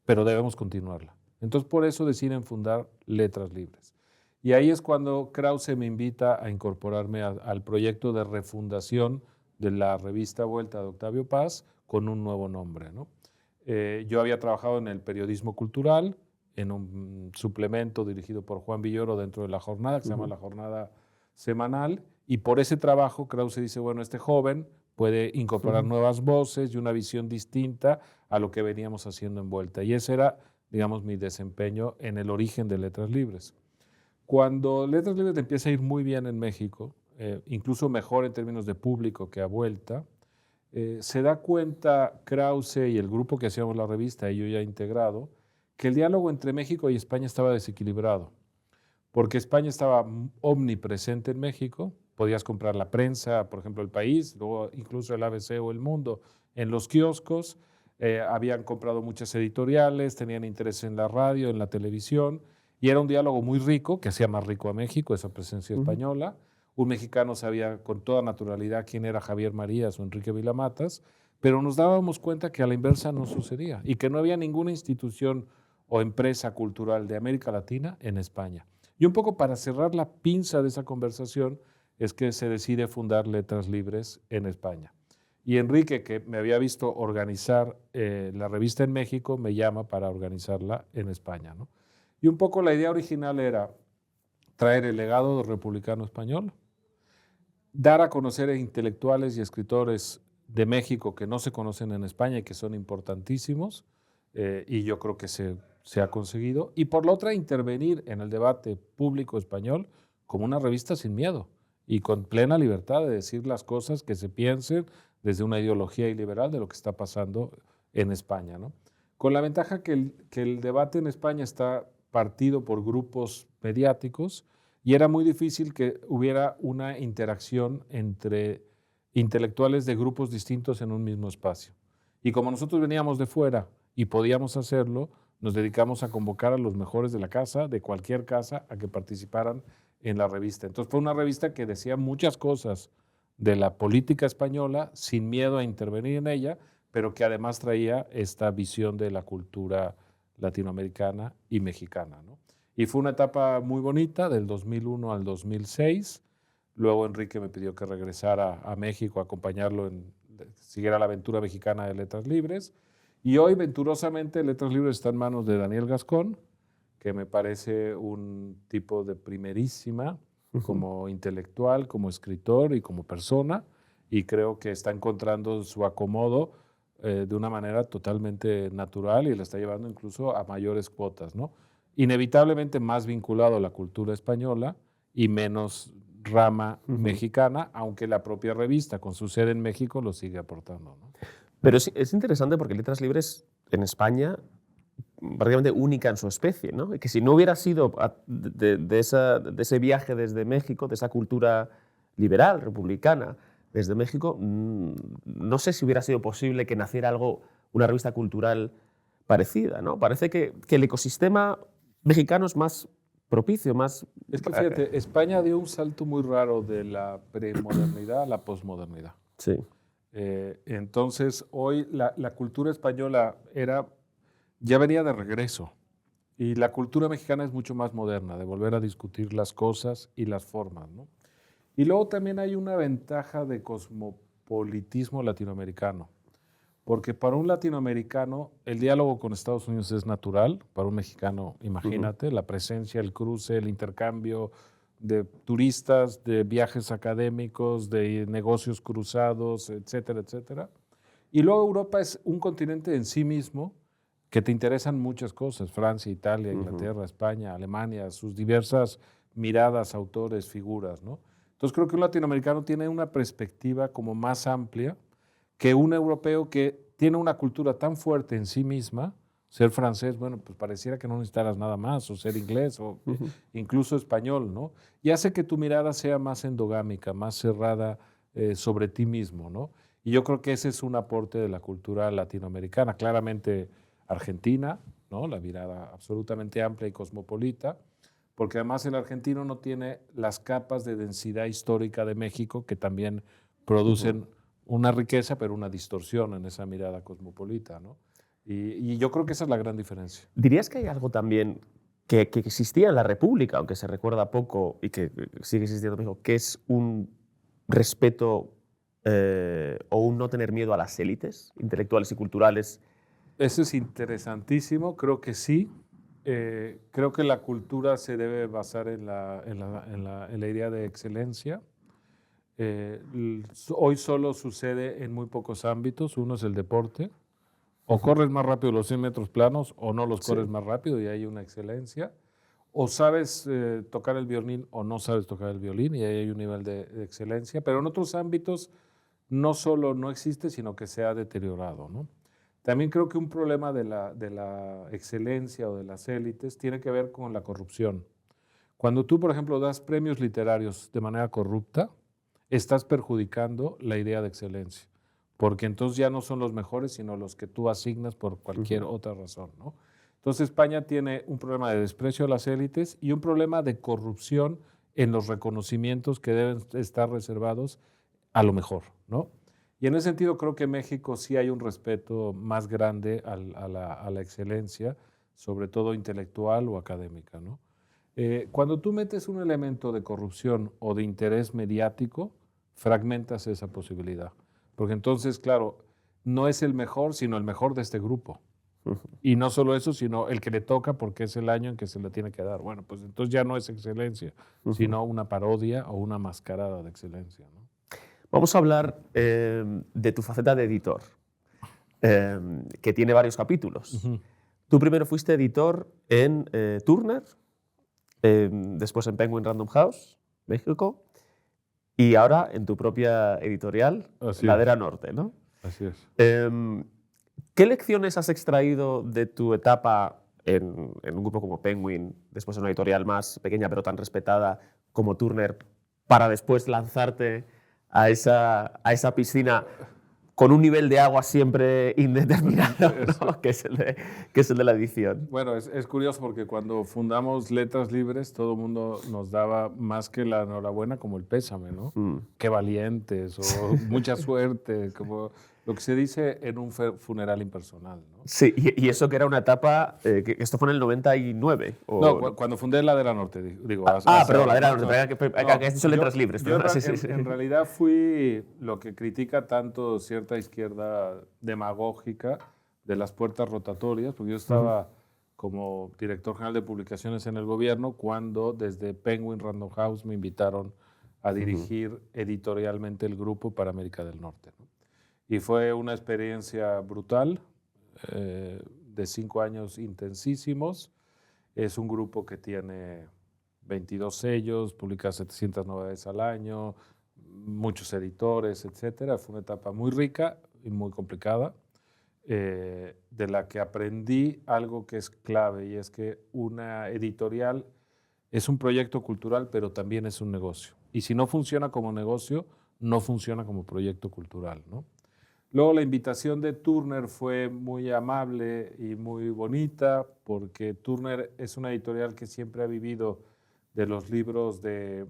pero debemos continuarla. Entonces, por eso deciden fundar Letras Libres. Y ahí es cuando Krause me invita a incorporarme al proyecto de refundación de la revista Vuelta de Octavio Paz con un nuevo nombre, ¿no? Yo había trabajado en el periodismo cultural, en un suplemento dirigido por Juan Villoro dentro de La Jornada, que se llama La Jornada Semanal, y por ese trabajo Krause dice, bueno, este joven puede incorporar nuevas voces y una visión distinta a lo que veníamos haciendo en Vuelta. Y ese era, digamos, mi desempeño en el origen de Letras Libres. Cuando Letras Libres empieza a ir muy bien en México, incluso mejor en términos de público que a Vuelta, se da cuenta Krause y el grupo que hacíamos la revista, y yo ya integrado, que el diálogo entre México y España estaba desequilibrado, porque España estaba omnipresente en México, podías comprar la prensa, por ejemplo, El País, luego incluso el ABC o El Mundo, en los kioscos, habían comprado muchas editoriales, tenían interés en la radio, en la televisión, y era un diálogo muy rico, que hacía más rico a México, esa presencia española. Un mexicano sabía con toda naturalidad quién era Javier Marías o Enrique Vilamatas, pero nos dábamos cuenta que a la inversa no sucedía y que no había ninguna institución o empresa cultural de América Latina en España. Y un poco para cerrar la pinza de esa conversación es que se decide fundar Letras Libres en España. Y Enrique, que me había visto organizar la revista en México, me llama para organizarla en España, ¿no? Y un poco la idea original era traer el legado republicano español, dar a conocer a intelectuales y escritores de México que no se conocen en España y que son importantísimos, y yo creo que se ha conseguido, y por la otra intervenir en el debate público español como una revista sin miedo y con plena libertad de decir las cosas que se piensen desde una ideología iliberal de lo que está pasando en España, ¿no? Con la ventaja que el debate en España está partido por grupos mediáticos y era muy difícil que hubiera una interacción entre intelectuales de grupos distintos en un mismo espacio. Y como nosotros veníamos de fuera y podíamos hacerlo, nos dedicamos a convocar a los mejores de la casa, de cualquier casa, a que participaran en la revista. Entonces fue una revista que decía muchas cosas de la política española sin miedo a intervenir en ella, pero que además traía esta visión de la cultura latinoamericana y mexicana, ¿no? Y fue una etapa muy bonita, del 2001 al 2006. Luego Enrique me pidió que regresara a México a acompañarlo siguiera la aventura mexicana de Letras Libres. Y hoy, venturosamente, Letras Libres está en manos de Daniel Gascón, que me parece un tipo de primerísima como intelectual, como escritor y como persona, y creo que está encontrando su acomodo de una manera totalmente natural y la está llevando incluso a mayores cuotas, ¿no? Inevitablemente más vinculado a la cultura española y menos rama mexicana, aunque la propia revista, con su sede en México, lo sigue aportando, ¿no? Pero es interesante porque Letras Libres en España prácticamente única en su especie, ¿no? Y que si no hubiera sido de ese viaje desde México, de esa cultura liberal, republicana, desde México, no sé si hubiera sido posible que naciera algo una revista cultural parecida, ¿no? Parece que el ecosistema mexicano es más propicio, más... Es que fíjate, España dio un salto muy raro de la premodernidad a la posmodernidad. Sí. Entonces, hoy la cultura española ya venía de regreso. Y la cultura mexicana es mucho más moderna, de volver a discutir las cosas y las formas, ¿no? Y luego también hay una ventaja de cosmopolitismo latinoamericano, porque para un latinoamericano el diálogo con Estados Unidos es natural, para un mexicano, imagínate, la presencia, el cruce, el intercambio de turistas, de viajes académicos, de negocios cruzados, etcétera, etcétera. Y luego Europa es un continente en sí mismo, que te interesan muchas cosas, Francia, Italia, Inglaterra, España, Alemania, sus diversas miradas, autores, figuras, ¿no? Entonces creo que un latinoamericano tiene una perspectiva como más amplia que un europeo que tiene una cultura tan fuerte en sí misma. Ser francés, bueno, pues pareciera que no necesitaras nada más, o ser inglés, o incluso español, ¿no? Y hace que tu mirada sea más endogámica, más cerrada sobre ti mismo, ¿no? Y yo creo que ese es un aporte de la cultura latinoamericana. Claramente Argentina, ¿no? La mirada absolutamente amplia y cosmopolita, porque además el argentino no tiene las capas de densidad histórica de México, que también producen una riqueza, pero una distorsión en esa mirada cosmopolita, ¿no? Y yo creo que esa es la gran diferencia. ¿Dirías que hay algo también que existía en la República, aunque se recuerda poco y que sigue existiendo en México, que es un respeto o un no tener miedo a las élites intelectuales y culturales? Eso es interesantísimo, creo que sí. Creo que la cultura se debe basar en la idea de excelencia. Hoy solo sucede en muy pocos ámbitos. Uno es el deporte. O corres más rápido los 100 metros planos o no los corres más rápido y hay una excelencia. O sabes tocar el violín o no sabes tocar el violín y ahí hay un nivel de excelencia. Pero en otros ámbitos no solo no existe, sino que se ha deteriorado, ¿no? También creo que un problema de la excelencia o de las élites tiene que ver con la corrupción. Cuando tú, por ejemplo, das premios literarios de manera corrupta, estás perjudicando la idea de excelencia, porque entonces ya no son los mejores, sino los que tú asignas por cualquier otra razón, ¿no? Entonces España tiene un problema de desprecio a las élites y un problema de corrupción en los reconocimientos que deben estar reservados a lo mejor, ¿no? Y en ese sentido creo que en México sí hay un respeto más grande a la excelencia, sobre todo intelectual o académica, ¿no? Cuando tú metes un elemento de corrupción o de interés mediático, fragmentas esa posibilidad. Porque entonces, claro, no es el mejor, sino el mejor de este grupo. Y no solo eso, sino el que le toca porque es el año en que se le tiene que dar. Bueno, pues entonces ya no es excelencia, sino una parodia o una mascarada de excelencia, ¿no? Vamos a hablar de tu faceta de editor, que tiene varios capítulos. Tú primero fuiste editor en Turner, después en Penguin Random House, México, y ahora en tu propia editorial, Ladera Norte, ¿no? Así es. ¿Qué lecciones has extraído de tu etapa en un grupo como Penguin, después en una editorial más pequeña pero tan respetada como Turner, para después lanzarte a esa piscina con un nivel de agua siempre indeterminado, ¿no? que es el de la edición? Bueno, es curioso porque cuando fundamos Letras Libres todo el mundo nos daba más que la enhorabuena como el pésame, ¿no? Qué valientes o mucha suerte, como lo que se dice en un funeral impersonal, ¿no? Sí, y eso que era una etapa, que esto fue en el 99. No, cuando fundé Ladera Norte, digo. Perdón, Ladera Norte, que has dicho Letras Libres. Yo en realidad fui lo que critica tanto cierta izquierda demagógica de las puertas rotatorias, porque yo estaba como director general de publicaciones en el gobierno cuando desde Penguin Random House me invitaron a dirigir editorialmente el grupo para América del Norte, ¿no? Y fue una experiencia brutal, de 5 años intensísimos. Es un grupo que tiene 22 sellos, publica 700 novedades al año, muchos editores, etc. Fue una etapa muy rica y muy complicada, de la que aprendí algo que es clave, y es que una editorial es un proyecto cultural, pero también es un negocio. Y si no funciona como negocio, no funciona como proyecto cultural, ¿no? Luego la invitación de Turner fue muy amable y muy bonita, porque Turner es una editorial que siempre ha vivido de los libros de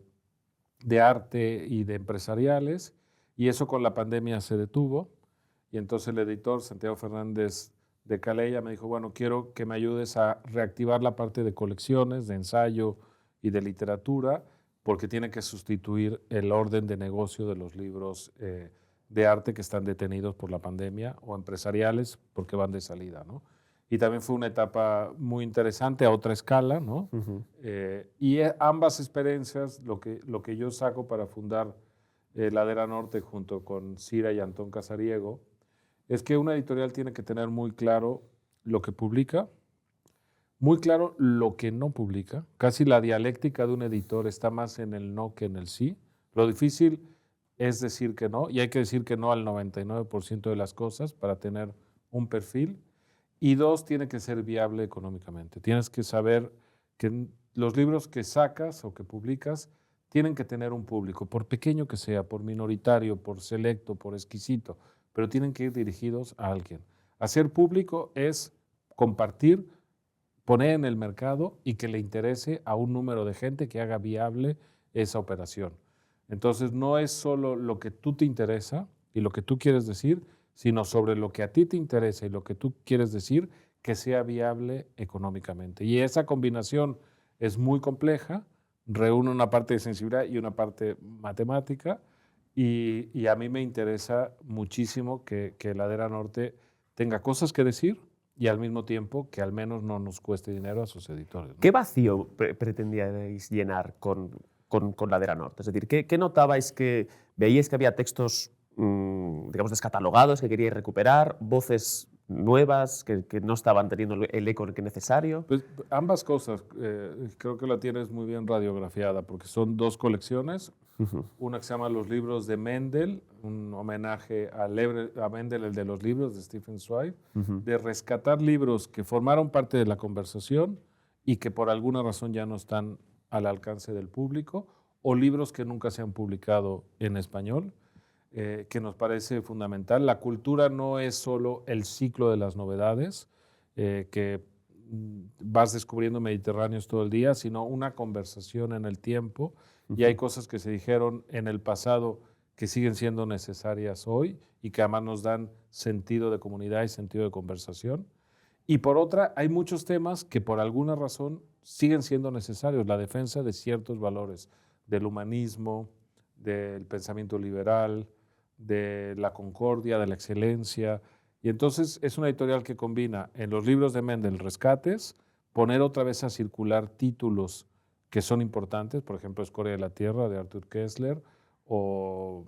arte y de empresariales, y eso con la pandemia se detuvo. Y entonces el editor, Santiago Fernández de Calella, me dijo, bueno, quiero que me ayudes a reactivar la parte de colecciones, de ensayo y de literatura, porque tiene que sustituir el orden de negocio de los libros de arte que están detenidos por la pandemia, o empresariales porque van de salida, ¿no? Y también fue una etapa muy interesante a otra escala, ¿no? Ambas experiencias, lo que yo saco para fundar Ladera Norte junto con Cira y Antón Casariego, es que una editorial tiene que tener muy claro lo que publica, muy claro lo que no publica. Casi la dialéctica de un editor está más en el no que en el sí. Lo difícil es decir que no, y hay que decir que no al 99% de las cosas para tener un perfil. Y dos, tiene que ser viable económicamente. Tienes que saber que los libros que sacas o que publicas tienen que tener un público, por pequeño que sea, por minoritario, por selecto, por exquisito, pero tienen que ir dirigidos a alguien. Hacer público es compartir, poner en el mercado y que le interese a un número de gente que haga viable esa operación. Entonces, no es solo lo que tú te interesa y lo que tú quieres decir, sino sobre lo que a ti te interesa y lo que tú quieres decir, que sea viable económicamente. Y esa combinación es muy compleja, reúne una parte de sensibilidad y una parte matemática, y a mí me interesa muchísimo que Ladera Norte tenga cosas que decir y al mismo tiempo que al menos no nos cueste dinero a sus editores, ¿no? ¿Qué vacío pretendíais llenar con Ladera Norte? Es decir, ¿qué notabais que veíais que había textos, digamos, descatalogados que queríais recuperar, voces nuevas que no estaban teniendo el eco que necesario? Pues ambas cosas, creo que la tienes muy bien radiografiada, porque son dos colecciones. Una que se llama Los libros de Mendel, un homenaje a Mendel, el de los libros, de Stephen Zweig, de rescatar libros que formaron parte de la conversación y que por alguna razón ya no están al alcance del público, o libros que nunca se han publicado en español, que nos parece fundamental. La cultura no es solo el ciclo de las novedades, que vas descubriendo mediterráneos todo el día, sino una conversación en el tiempo. Y hay cosas que se dijeron en el pasado que siguen siendo necesarias hoy y que además nos dan sentido de comunidad y sentido de conversación. Y por otra, hay muchos temas que por alguna razón siguen siendo necesarios. La defensa de ciertos valores, del humanismo, del pensamiento liberal, de la concordia, de la excelencia. Y entonces es una editorial que combina en los libros de Mendel rescates, poner otra vez a circular títulos que son importantes, por ejemplo, Escoria de la Tierra, de Arthur Koestler, o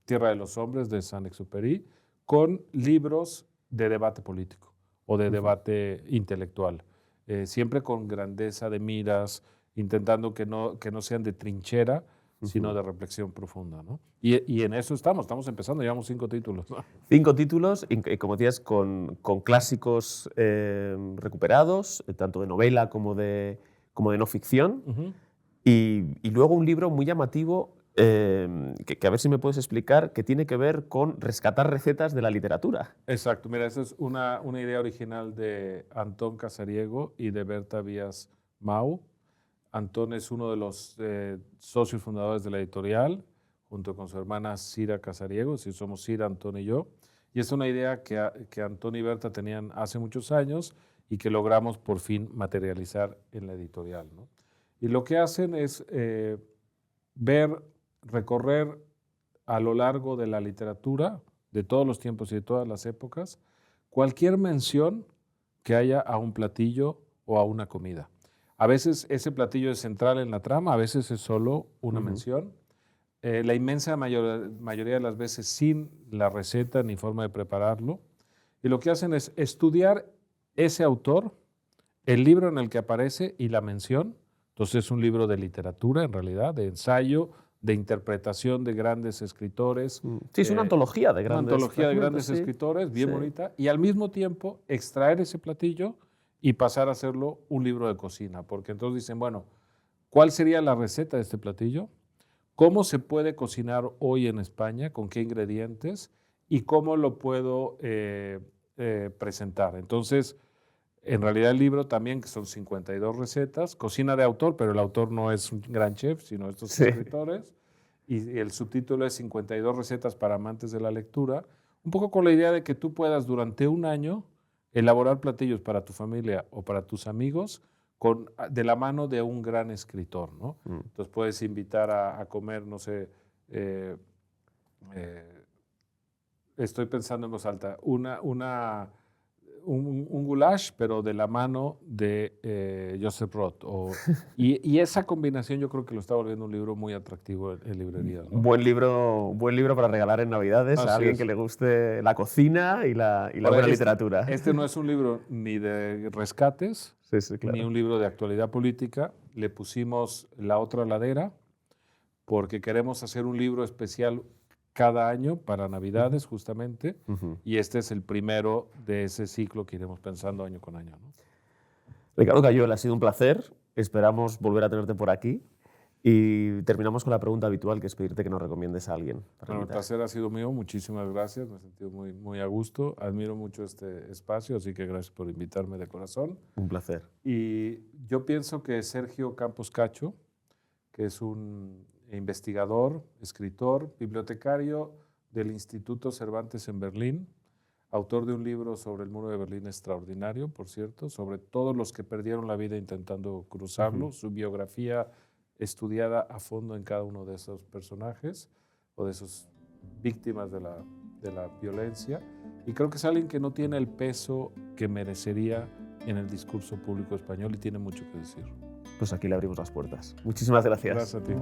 Tierra de los Hombres, de Saint-Exupéry, con libros de debate político o de debate intelectual, siempre con grandeza de miras, intentando que no sean de trinchera, sino de reflexión profunda, ¿no? Y en eso estamos empezando, llevamos 5 títulos, ¿no? 5 títulos, como decías, con clásicos recuperados, tanto de novela como de no ficción, y luego un libro muy llamativo que a ver si me puedes explicar, que tiene que ver con rescatar recetas de la literatura. Exacto, mira, esa es una idea original de Antón Casariego y de Berta Vías Mau. Antón es uno de los socios fundadores de la editorial, junto con su hermana Cira Casariego, si somos Cira, Antón y yo. Y es una idea que Antón y Berta tenían hace muchos años y que logramos por fin materializar en la editorial, ¿no? Y lo que hacen es recorrer a lo largo de la literatura, de todos los tiempos y de todas las épocas, cualquier mención que haya a un platillo o a una comida. A veces ese platillo es central en la trama, a veces es solo una mención. La inmensa mayoría de las veces sin la receta ni forma de prepararlo. Y lo que hacen es estudiar ese autor, el libro en el que aparece y la mención. Entonces es un libro de literatura, en realidad, de ensayo, de interpretación de grandes escritores. Sí, es una antología de grandes, escritores, bien bonita. Y al mismo tiempo extraer ese platillo y pasar a hacerlo un libro de cocina. Porque entonces dicen, bueno, ¿cuál sería la receta de este platillo? ¿Cómo se puede cocinar hoy en España? ¿Con qué ingredientes? y cómo lo puedo presentar. Entonces, en realidad el libro también, que son 52 recetas, cocina de autor, pero el autor no es un gran chef, sino estos escritores, y el subtítulo es 52 recetas para amantes de la lectura, un poco con la idea de que tú puedas durante un año elaborar platillos para tu familia o para tus amigos de la mano de un gran escritor, ¿no? Entonces puedes invitar a comer, no sé, estoy pensando en voz alta, un goulash, pero de la mano de Joseph Roth. Y esa combinación yo creo que lo está volviendo un libro muy atractivo en librerías, ¿no? Buen libro para regalar en Navidades a alguien que le guste la cocina y la buena literatura. Este no es un libro ni de rescates, claro, ni un libro de actualidad política. Le pusimos La otra ladera porque queremos hacer un libro especial cada año para Navidades, justamente, y este es el primero de ese ciclo que iremos pensando año con año, ¿no? Ricardo Cayola, ha sido un placer. Esperamos volver a tenerte por aquí. Y terminamos con la pregunta habitual, que es pedirte que nos recomiendes a alguien. Bueno, el placer ha sido mío. Muchísimas gracias. Me he sentido muy, muy a gusto. Admiro mucho este espacio, así que gracias por invitarme de corazón. Un placer. Y yo pienso que Sergio Campos Cacho, que es un investigador, escritor, bibliotecario del Instituto Cervantes en Berlín, autor de un libro sobre el muro de Berlín extraordinario, por cierto, sobre todos los que perdieron la vida intentando cruzarlo, su biografía estudiada a fondo en cada uno de esos personajes o de esas víctimas de la violencia. Y creo que es alguien que no tiene el peso que merecería en el discurso público español y tiene mucho que decir. Pues aquí le abrimos las puertas. Muchísimas gracias. Gracias a ti.